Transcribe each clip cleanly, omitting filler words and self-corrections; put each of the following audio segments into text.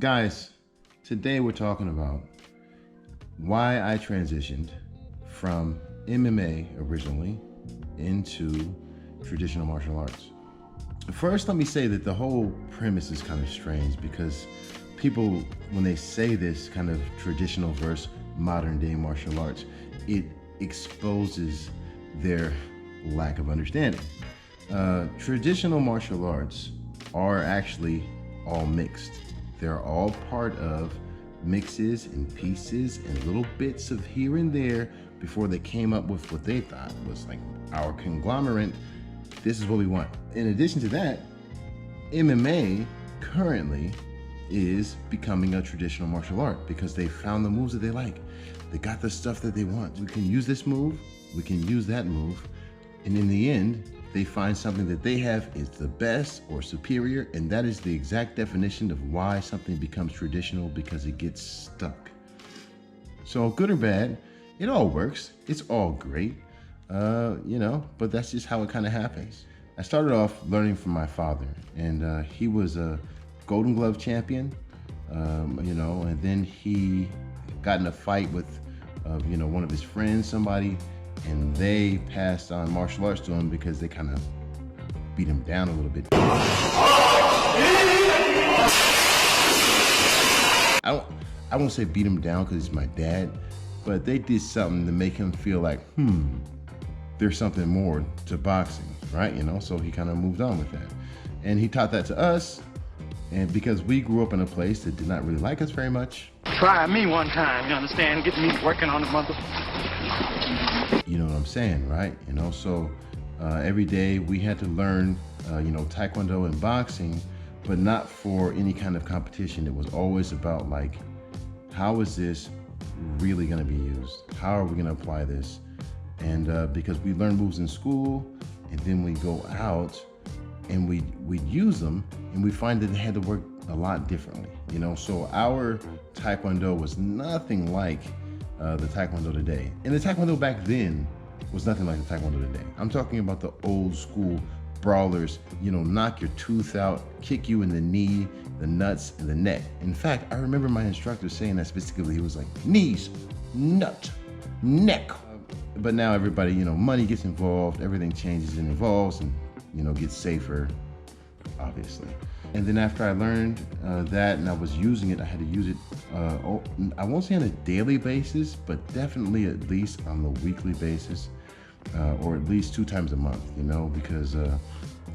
Guys, today we're talking about why I transitioned from MMA originally into traditional martial arts. First, let me say that the whole premise is kind of strange because people, when they say this kind of traditional versus modern day martial arts, it exposes their lack of understanding. Traditional martial arts are actually all mixed. They're all part of mixes and pieces and little bits of here and there before they came up with what they thought was like our conglomerate. This is what we want. In addition to that, MMA currently is becoming a traditional martial art because they found the moves that they like. They got the stuff that they want. We can use this move, we can use that move, and in the end, they find something that they have is the best or superior, and that is the exact definition of why something becomes traditional, because it gets stuck. So good or bad, it all works. It's all great, but that's just how it kind of happens. I started off learning from my father, and he was a Golden Glove champion, and then he got in a fight with, one of his friends, somebody, and they passed on martial arts to him because they kind of beat him down a little bit. I won't say beat him down because he's my dad, but they did something to make him feel like, there's something more to boxing, right? So he kind of moved on with that. And he taught that to us, and because we grew up in a place that did not really like us very much. Try me one time, you understand? Get me working on the mother. You know what I'm saying, right? So every day we had to learn, Taekwondo and boxing, but not for any kind of competition. It was always about like, how is this really gonna be used? How are we gonna apply this? And because we learn moves in school, and then we go out and we'd use them, and we find that they had to work a lot differently, So our Taekwondo was nothing like the Taekwondo today. And the Taekwondo back then was nothing like the Taekwondo today. I'm talking about the old school brawlers, knock your tooth out, kick you in the knee, the nuts, and the neck. In fact, I remember my instructor saying that specifically. He was like, knees, nut, neck. But now everybody, money gets involved, everything changes and evolves and, gets safer, obviously. And then after I learned that and I was using it, I had to use it, I won't say on a daily basis, but definitely at least on the weekly basis, or at least 2 times a month, because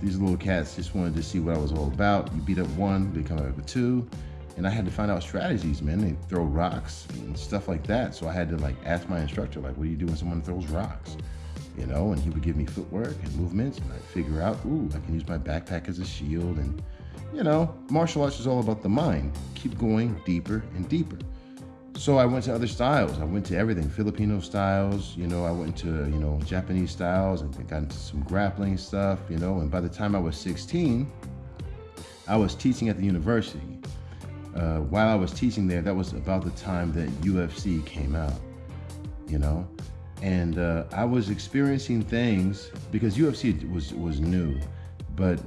these little cats just wanted to see what I was all about. You beat up one, they come up with 2, and I had to find out strategies, man. They throw rocks and stuff like that. So I had to ask my instructor, what do you do when someone throws rocks? And he would give me footwork and movements, and I'd figure out, I can use my backpack as a shield. And martial arts is all about the mind. Keep going deeper and deeper. So I went to other styles. I went to everything, Filipino styles, I went to, Japanese styles, and got into some grappling stuff, and by the time I was 16, I was teaching at the university. While I was teaching there, that was about the time that UFC came out, and I was experiencing things because UFC was new, but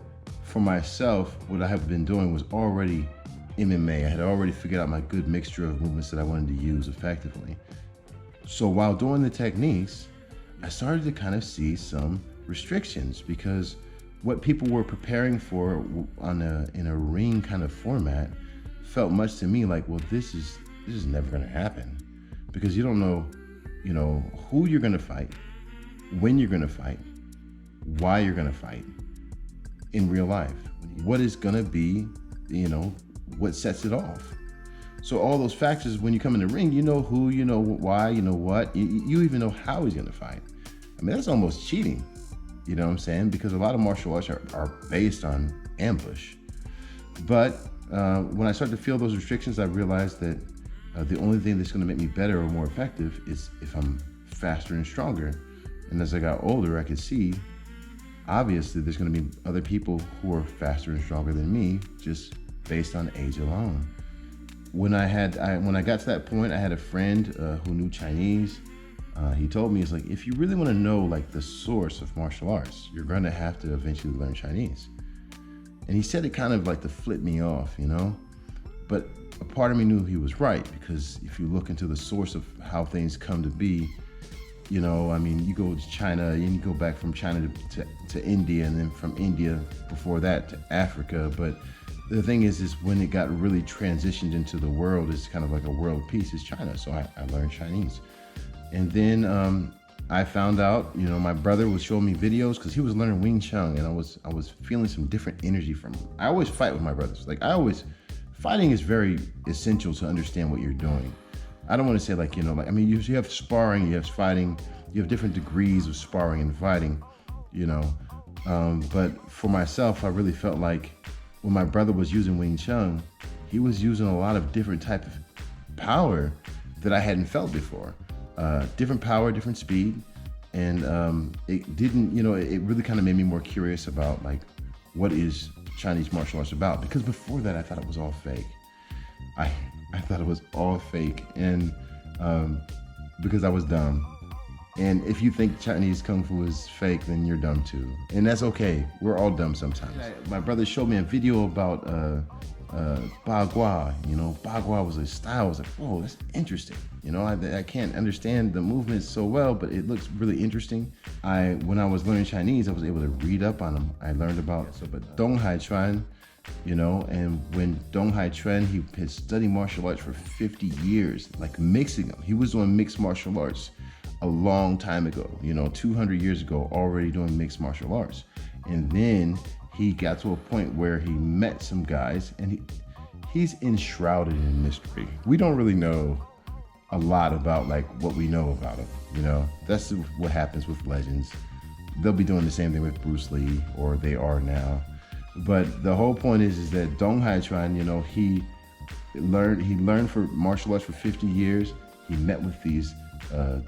for myself, what I have been doing was already MMA. I had already figured out my good mixture of movements that I wanted to use effectively. So while doing the techniques, I started to kind of see some restrictions because what people were preparing for in a ring kind of format felt much to me like, well, this is never gonna happen because you don't know, who you're gonna fight, when you're gonna fight, why you're gonna fight in real life, what is gonna be, what sets it off. So all those factors, when you come in the ring, you know who, you know why, you know what, you even know how he's gonna fight. I mean, that's almost cheating, you know what I'm saying? Because a lot of martial arts are based on ambush. But when I started to feel those restrictions, I realized that the only thing that's gonna make me better or more effective is if I'm faster and stronger. And as I got older, I could see, obviously, there's gonna be other people who are faster and stronger than me, just based on age alone. When I got to that point, I had a friend who knew Chinese. He told me, it's like, if you really wanna know the source of martial arts, you're gonna have to eventually learn Chinese. And he said it kind of to flip me off, But a part of me knew he was right, because if you look into the source of how things come to be, you know, I mean, you go to China and you go back from China to India, and then from India before that to Africa. But the thing is when it got really transitioned into the world, it's kind of like a world peace, is China. So I learned Chinese. And then I found out, you know, my brother was showing me videos because he was learning Wing Chun, and I was feeling some different energy from him. I always fight with my brothers. Like fighting is very essential to understand what you're doing. I don't want to say like, you know, like, I mean, you have sparring, you have fighting, you have different degrees of sparring and fighting, you know. But for myself, I really felt like when my brother was using Wing Chun, he was using a lot of different type of power that I hadn't felt before. Different power, different speed. And it didn't, you know, it really kind of made me more curious about like, what is Chinese martial arts about? Because before that, I thought it was all fake. I thought it was all fake, and because I was dumb. And if you think Chinese Kung Fu is fake, then you're dumb too. And that's okay. We're all dumb sometimes. My brother showed me a video about Bagua. You know, Bagua was a style. I was like, whoa, that's interesting. You know, I can't understand the movements so well, but it looks really interesting. When I was learning Chinese, I was able to read up on them. I learned about Hai Chuan. You know, and when Hai Chuan, he had studied martial arts for 50 years, like mixing them. He was doing mixed martial arts a long time ago, you know, 200 years ago, already doing mixed martial arts. And then he got to a point where he met some guys, and he's enshrouded in mystery. We don't really know a lot about like what we know about him, you know. That's what happens with legends. They'll be doing the same thing with Bruce Lee, or they are now. But the whole point is that Hai Chuan, you know, he learned for martial arts for 50 years. He met with these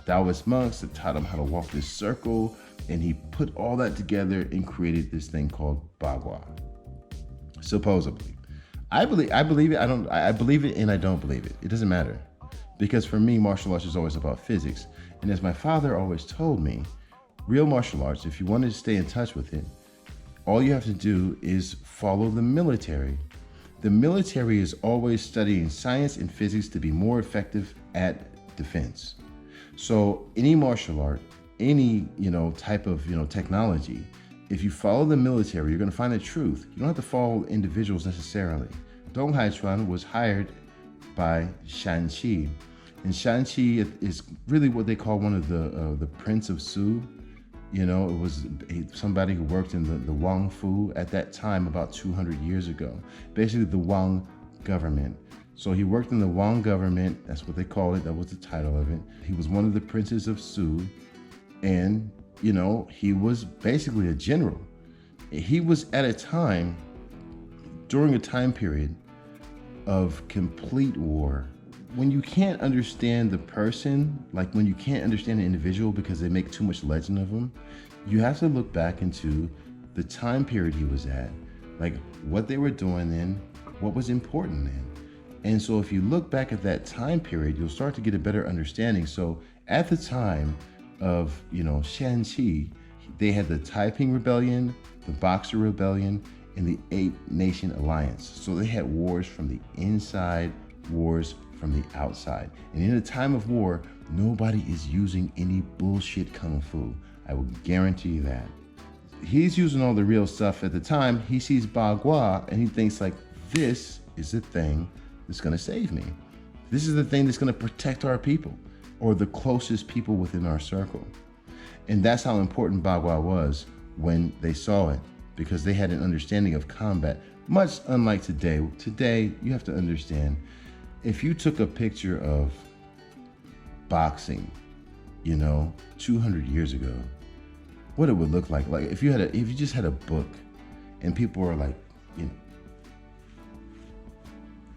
Taoist monks that taught him how to walk this circle, and he put all that together and created this thing called Bagua. Supposedly, I believe it. I believe it and I don't believe it. It doesn't matter, because for me, martial arts is always about physics. And as my father always told me, real martial arts, if you want to stay in touch with it, all you have to do is follow the military. The military is always studying science and physics to be more effective at defense. So any martial art, any, you know, type of, you know, technology, if you follow the military, you're going to find the truth. You don't have to follow individuals necessarily. Hai Chuan was hired by Shanxi, and Shanxi is really what they call one of the Prince of Su. You know, it was somebody who worked in the Wang Fu at that time, about 200 years ago. Basically, the Wang government. So he worked in the Wang government. That's what they call it. That was the title of it. He was one of the princes of Su. And, you know, he was basically a general. He was at a time, during a time period of complete war. When you can't understand the person, like when you can't understand an individual because they make too much legend of them, you have to look back into the time period he was at, like what they were doing then, what was important then. And so if you look back at that time period, you'll start to get a better understanding. So at the time of, you know, Shanxi, they had the Taiping Rebellion, the Boxer Rebellion, and the Eight Nation Alliance. So they had wars from the inside, wars from the outside. And in a time of war, nobody is using any bullshit kung fu. I will guarantee you that. He's using all the real stuff at the time. He sees Bagua and he thinks like, this is the thing that's gonna save me. This is the thing that's gonna protect our people, or the closest people within our circle. And that's how important Bagua was when they saw it, because they had an understanding of combat, much unlike today. Today, you have to understand, if you took a picture of boxing, you know, 200 years ago, what it would look like if you just had a book and people were like,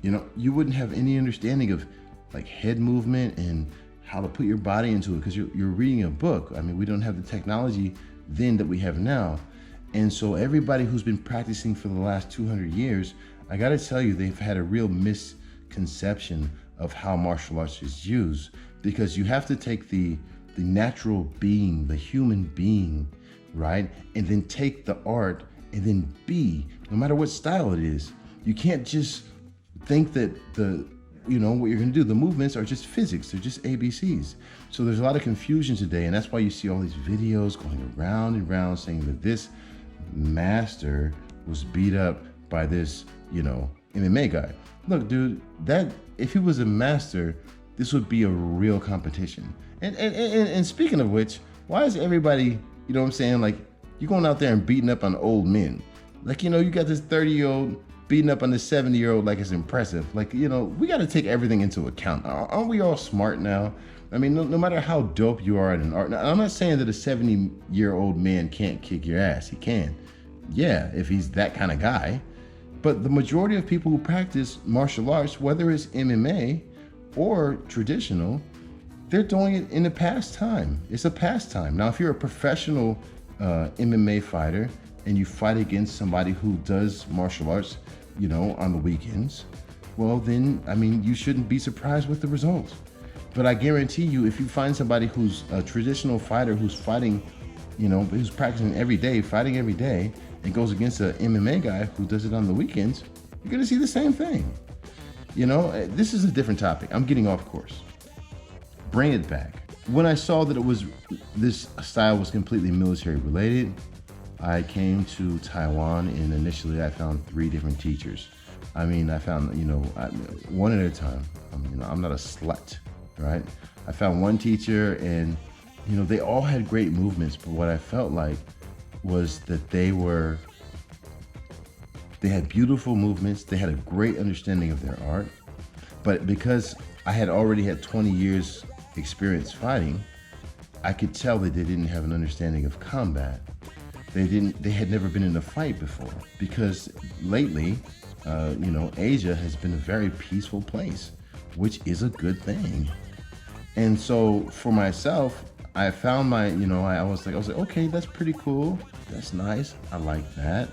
you know, you wouldn't have any understanding of like head movement and how to put your body into it, because you're reading a book. I mean, we don't have the technology then that we have now. And so everybody who's been practicing for the last 200 years, I gotta tell you, they've had a real misconception of how martial arts is used, because you have to take the natural being, the human being, right? And then take the art and then no matter what style it is, you can't just think that what you're gonna do, the movements are just physics, they're just ABCs. So there's a lot of confusion today, and that's why you see all these videos going around and around saying that this master was beat up by this, MMA guy. Look, dude, that if he was a master, this would be a real competition. And speaking of which, why is everybody, like, you're going out there and beating up on old men? Like, you got this 30-year-old beating up on this 70-year-old like it's impressive. Like, we got to take everything into account. Aren't we all smart now? I mean, no matter how dope you are at an art. Now, I'm not saying that a 70-year-old man can't kick your ass. He can. Yeah, if he's that kind of guy. But the majority of people who practice martial arts, whether it's MMA or traditional, they're doing it in a pastime. It's a pastime. Now, if you're a professional MMA fighter and you fight against somebody who does martial arts, on the weekends, well, then, you shouldn't be surprised with the results. But I guarantee you, if you find somebody who's a traditional fighter who's fighting, who's practicing every day, fighting every day, and goes against an MMA guy who does it on the weekends, you're gonna see the same thing. This is a different topic. I'm getting off course. Bring it back. When I saw that this style was completely military related, I came to Taiwan, and initially I found 3 different teachers. I found, one at a time. I'm not a slut, right? I found one teacher, and, they all had great movements, but what I felt like was that they had beautiful movements, they had a great understanding of their art, but because I had already had 20 years experience fighting, I could tell that they didn't have an understanding of combat. They had never been in a fight before, because lately, Asia has been a very peaceful place, which is a good thing. And so for myself, I found I was like, okay, that's pretty cool. That's nice. I like that.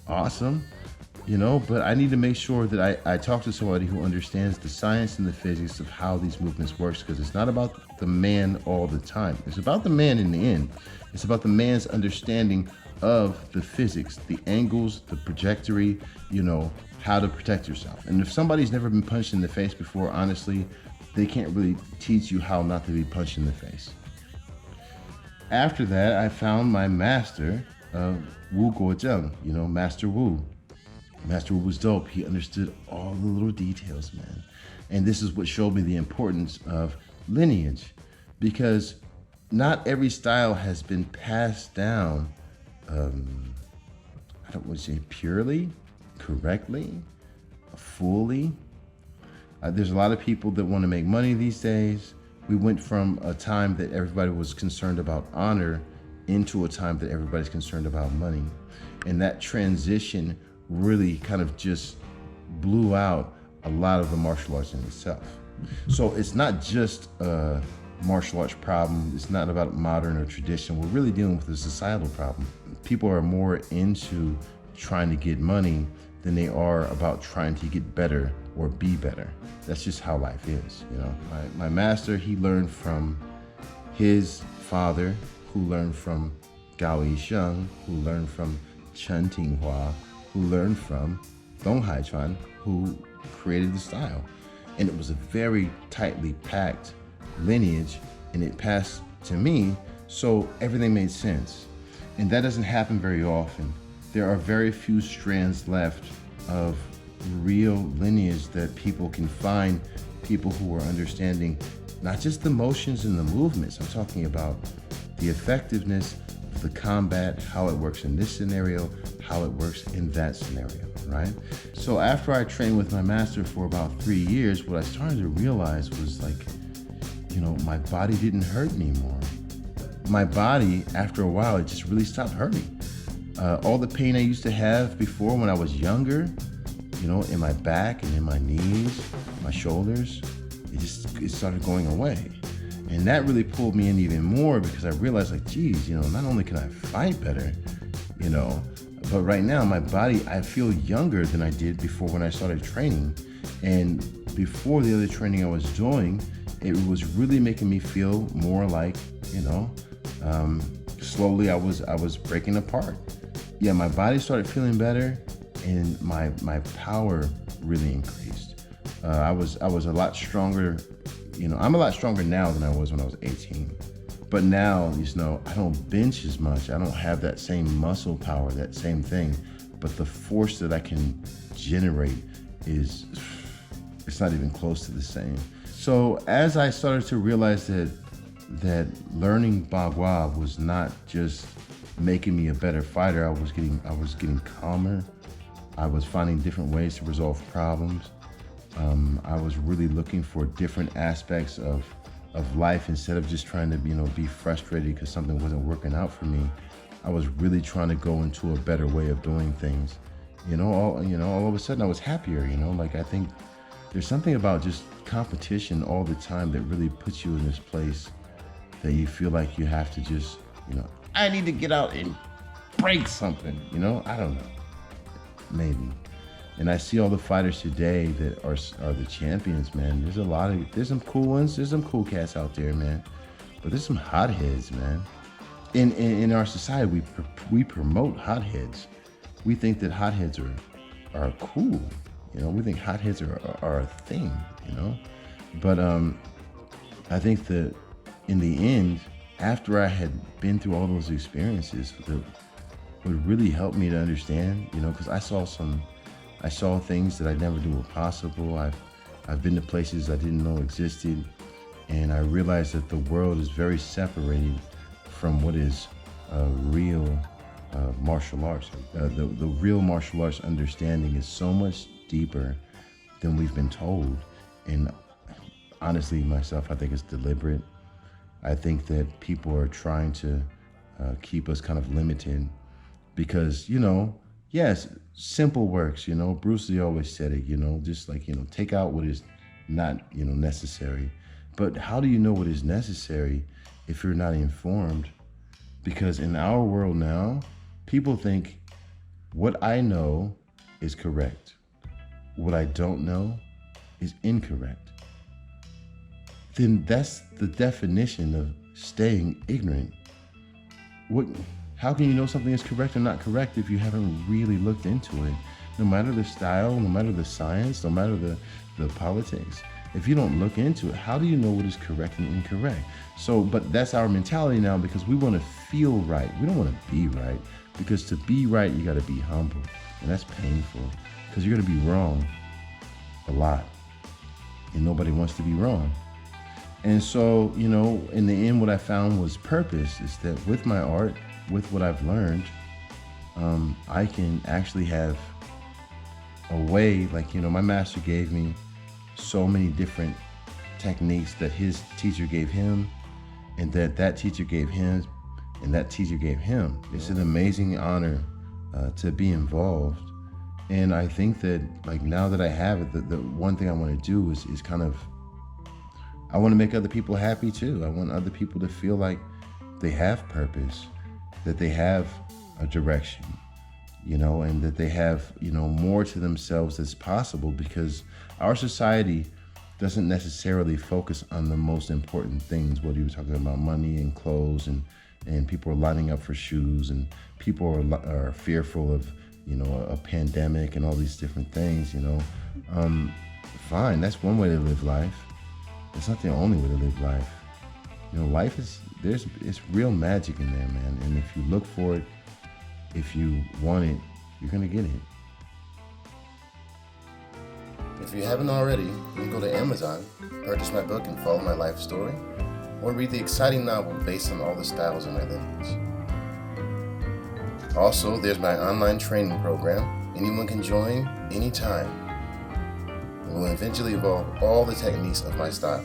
Awesome. But I need to make sure that I talk to somebody who understands the science and the physics of how these movements works, because it's not about the man all the time. It's about the man in the end. It's about the man's understanding of the physics, the angles, the trajectory, how to protect yourself. And if somebody's never been punched in the face before, honestly, they can't really teach you how not to be punched in the face. After that, I found my master, Wu Guozheng, Master Wu. Master Wu was dope. He understood all the little details, man. And this is what showed me the importance of lineage, because not every style has been passed down, I don't want to say purely, correctly, fully. There's a lot of people that want to make money these days. We went from a time that everybody was concerned about honor into a time that everybody's concerned about money. And that transition really kind of just blew out a lot of the martial arts in itself. So it's not just a martial arts problem. It's not about modern or tradition. We're really dealing with a societal problem. People are more into trying to get money than they are about trying to get better or be better. That's just how life is, My master, he learned from his father, who learned from Gao Yisheng, who learned from Chen Tinghua, who learned from Hai Chuan, who created the style. And it was a very tightly packed lineage, and it passed to me, so everything made sense. And that doesn't happen very often. There are very few strands left of real lineage that people can find, people who are understanding not just the motions and the movements. I'm talking about the effectiveness of the combat, how it works in this scenario, how it works in that scenario, right? So after I trained with my master for about 3 years, what I started to realize was like, my body didn't hurt anymore. My body, after a while, it just really stopped hurting. All the pain I used to have before when I was younger, in my back and in my knees, my shoulders, it started going away. And that really pulled me in even more, because I realized like, geez, not only can I fight better, but right now my body, I feel younger than I did before when I started training. And before the other training I was doing, it was really making me feel more like, slowly I was breaking apart. Yeah, my body started feeling better, and my power really increased. I was a lot stronger. I'm a lot stronger now than I was when I was 18. But now, I don't bench as much. I don't have that same muscle power, that same thing. But the force that I can generate it's not even close to the same. So as I started to realize that learning Bagua was not just making me a better fighter, I was getting calmer. I was finding different ways to resolve problems. I was really looking for different aspects of life instead of just trying to be frustrated because something wasn't working out for me. I was really trying to go into a better way of doing things. All of a sudden I was happier. Like, I think there's something about just competition all the time that really puts you in this place that you feel like you have to just, I need to get out and break something. I don't know, maybe. And I see all the fighters today that are the champions, man. There's some cool ones. There's some cool cats out there, man. But there's some hotheads, man. In our society, we promote hotheads. We think that hotheads are cool. We think hotheads are a thing, But I think that in the end, after I had been through all those experiences, what really helped me to understand, because I saw things that I never knew were possible. I've been to places I didn't know existed, and I realized that the world is very separated from what is real martial arts. The real martial arts understanding is so much deeper than we've been told. And honestly, myself, I think it's deliberate. I think that people are trying to keep us kind of limited because, yes, simple works, Bruce Lee always said it, just like, take out what is not, necessary. But how do you know what is necessary if you're not informed? Because in our world now, people think what I know is correct. What I don't know is incorrect. Then that's the definition of staying ignorant. How can you know something is correct or not correct if you haven't really looked into it? No matter the style, no matter the science, no matter the politics, if you don't look into it, how do you know what is correct and incorrect? But that's our mentality now because we want to feel right. We don't want to be right, because to be right, you got to be humble, and that's painful because you're going to be wrong a lot, and nobody wants to be wrong. And so, in the end, what I found was purpose is that with my art, with what I've learned, I can actually have a way, like, my master gave me so many different techniques that his teacher gave him, and that teacher gave him, and that teacher gave him. It's an amazing honor to be involved. And I think that, like, now that I have it, the one thing I want to do is kind of, I want to make other people happy too. I want other people to feel like they have purpose, that they have a direction, and that they have, more to themselves that's possible, because our society doesn't necessarily focus on the most important things. What you were talking about, money and clothes, and people are lining up for shoes, and people are fearful of, a pandemic and all these different things, Fine, that's one way to live life. It's not the only way to live life. Life it's real magic in there, man. And if you look for it, if you want it, you're gonna get it. If you haven't already, you can go to Amazon, purchase my book and follow my life story, or read the exciting novel based on all the styles in my lineage. Also, there's my online training program. Anyone can join anytime. It will eventually evolve all the techniques of my style.